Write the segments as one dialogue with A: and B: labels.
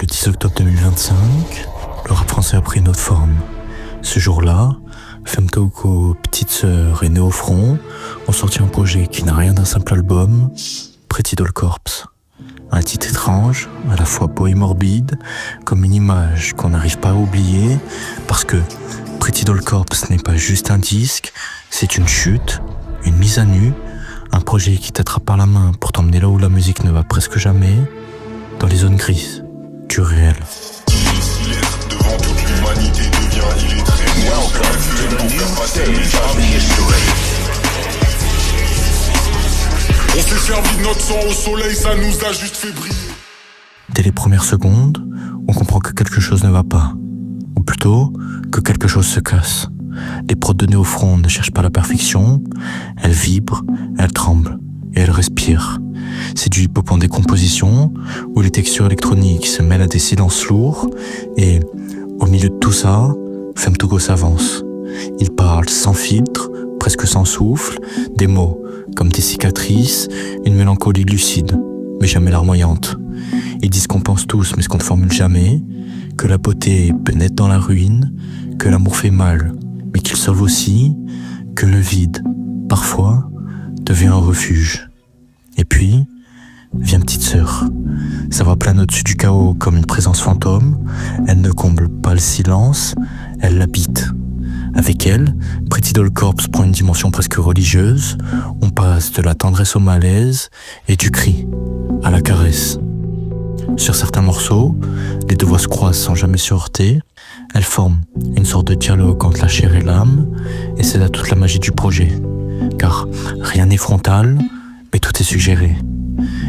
A: Le 10 octobre 2025, le rap français a pris une autre forme. Ce jour-là, Femtoko, Petite Sœur et Néo-Front ont sorti un projet qui n'a rien d'un simple album, Pretty Doll Corps. Un titre étrange, à la fois beau et morbide, comme une image qu'on n'arrive pas à oublier, parce que Pretty Doll Corps n'est pas juste un disque, c'est une chute, une mise à nu, un projet qui t'attrape par la main pour t'emmener là où la musique ne va presque jamais, dans les zones grises du réel.
B: Devant toute l'humanité devient illettré. On s'est servi de notre sang au soleil, ça nous a juste fait briller.
A: Dès les premières secondes, on comprend que quelque chose ne va pas. Ou plutôt, que quelque chose se casse. Les prods de Néo-Front ne cherchent pas la perfection, elles vibrent, elles tremblent et elles respirent. C'est du hip-hop en décomposition, où les textures électroniques se mêlent à des silences lourds, et au milieu de tout ça, Femtoko s'avance. Il parle sans filtre, presque sans souffle, des mots comme des cicatrices, une mélancolie lucide, mais jamais larmoyante. Ils disent qu'on pense tous, mais ce qu'on ne formule jamais, que la beauté peut naître dans la ruine, que l'amour fait mal, mais qu'il sauve aussi, que le vide, parfois, devient un refuge. Et puis, vient Petite Sœur. Sa voix plane au-dessus du chaos comme une présence fantôme. Elle ne comble pas le silence, elle l'habite. Avec elle, Pretty Doll Corps prend une dimension presque religieuse. On passe de la tendresse au malaise et du cri à la caresse. Sur certains morceaux, les deux voix se croisent sans jamais se heurter. Elles forment une sorte de dialogue entre la chair et l'âme, et c'est là toute la magie du projet. Car rien n'est frontal, mais tout est suggéré.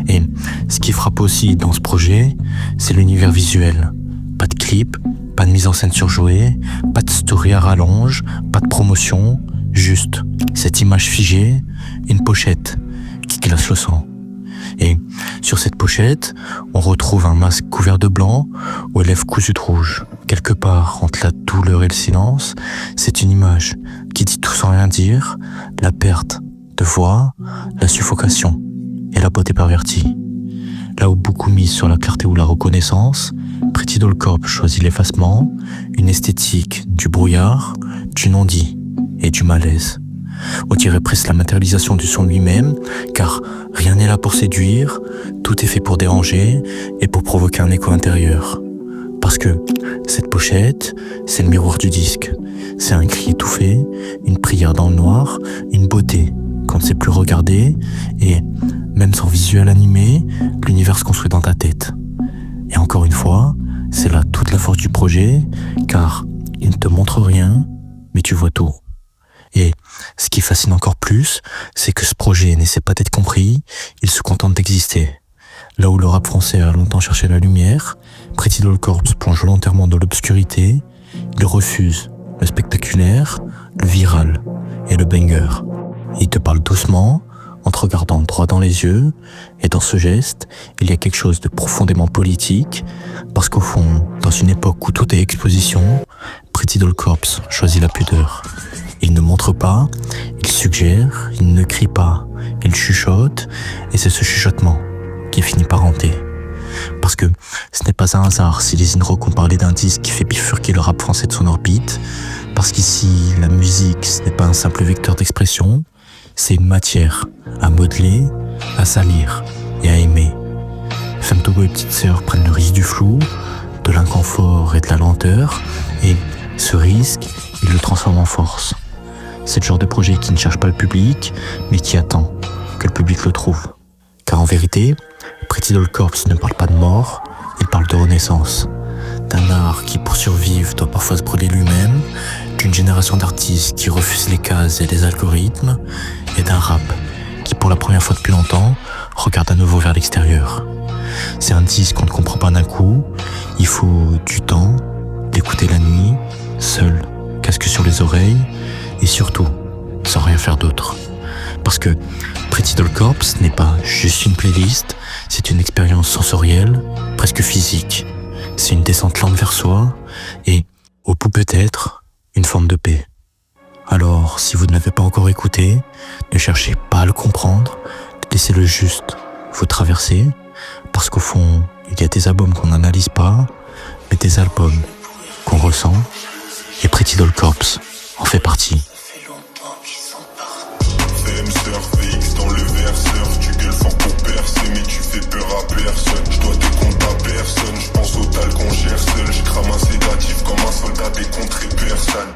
A: Et ce qui frappe aussi dans ce projet, c'est l'univers visuel. Pas de clip, pas de mise en scène surjouée, pas de story à rallonge, pas de promotion, juste cette image figée, une pochette qui glace le sang. Et sur cette pochette, on retrouve un masque couvert de blanc aux lèvres cousues de rouge. Quelque part entre la douleur et le silence, c'est une image qui dit tout sans rien dire, la perte de voix, la suffocation et la beauté pervertie. Là où beaucoup misent sur la clarté ou la reconnaissance, Pretty Doll Corps choisit l'effacement, une esthétique du brouillard, du non-dit et du malaise. On dirait presque la matérialisation du son lui-même, car rien n'est là pour séduire, tout est fait pour déranger et pour provoquer un écho intérieur. Parce que cette pochette, c'est le miroir du disque. C'est un cri étouffé, une prière dans le noir, une beauté qu'on ne sait plus regarder, et même sans visuel animé, l'univers se construit dans ta tête. Et encore une fois, c'est là toute la force du projet, car il ne te montre rien, mais tu vois tout. Et ce qui fascine encore plus, c'est que ce projet n'essaie pas d'être compris, il se contente d'exister. Là où le rap français a longtemps cherché la lumière, Pretty Doll Corps plonge volontairement dans l'obscurité, il refuse le spectaculaire, le viral et le banger. Il te parle doucement, en te regardant droit dans les yeux, et dans ce geste, il y a quelque chose de profondément politique, parce qu'au fond, dans une époque où tout est exposition, Pretty Doll Corps choisit la pudeur. Il ne montre pas, il suggère, il ne crie pas, il chuchote, et c'est ce chuchotement qui finit par hanter. Parce que ce n'est pas un hasard si les Inrocks ont parlé d'un disque qui fait bifurquer le rap français de son orbite, parce qu'ici, la musique, ce n'est pas un simple vecteur d'expression, c'est une matière à modeler, à salir et à aimer. Femtoko et Petite Sœur prennent le risque du flou, de l'inconfort et de la lenteur, et ce risque, ils le transforment en force. C'est le genre de projet qui ne cherche pas le public, mais qui attend que le public le trouve. Car en vérité, Pretty Doll Corps ne parle pas de mort, il parle de renaissance. D'un art qui, pour survivre, doit parfois se brûler lui-même, d'une génération d'artistes qui refusent les cases et les algorithmes, et d'un rap qui, pour la première fois depuis longtemps, regarde à nouveau vers l'extérieur. C'est un disque qu'on ne comprend pas d'un coup, il faut du temps, l'écouter la nuit, seul, casque sur les oreilles, et surtout, sans rien faire d'autre. Parce que Pretty Doll Corps n'est pas juste une playlist, c'est une expérience sensorielle, presque physique. C'est une descente lente vers soi, et, au bout peut-être, une forme de paix. Alors, si vous ne l'avez pas encore écouté, ne cherchez pas à le comprendre, laissez-le juste vous traverser, parce qu'au fond, Il y a des albums qu'on n'analyse pas, mais des albums qu'on ressent, et Pretty Doll Corps en fait partie.
B: VX dans le verseur, tu gueules fort pour percer, mais tu fais peur à personne. Je dois des comptes à personne, je pense au tal qu'on gère seul. Je crame un sédatif comme un soldat décontré personne.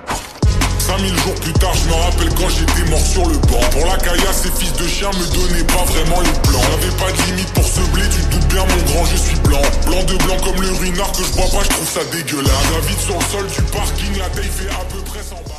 B: 5000 jours plus tard, je me rappelle quand j'étais mort sur le banc. Pour la caillasse, ces fils de chiens me donnaient pas vraiment les plans. J'avais pas de limite pour ce blé, tu te doutes bien mon grand, je suis blanc. Blanc de blanc comme le ruinard que je bois pas, je trouve ça dégueulasse. David sur le sol du parking, la taille fait à peu près 100 balles.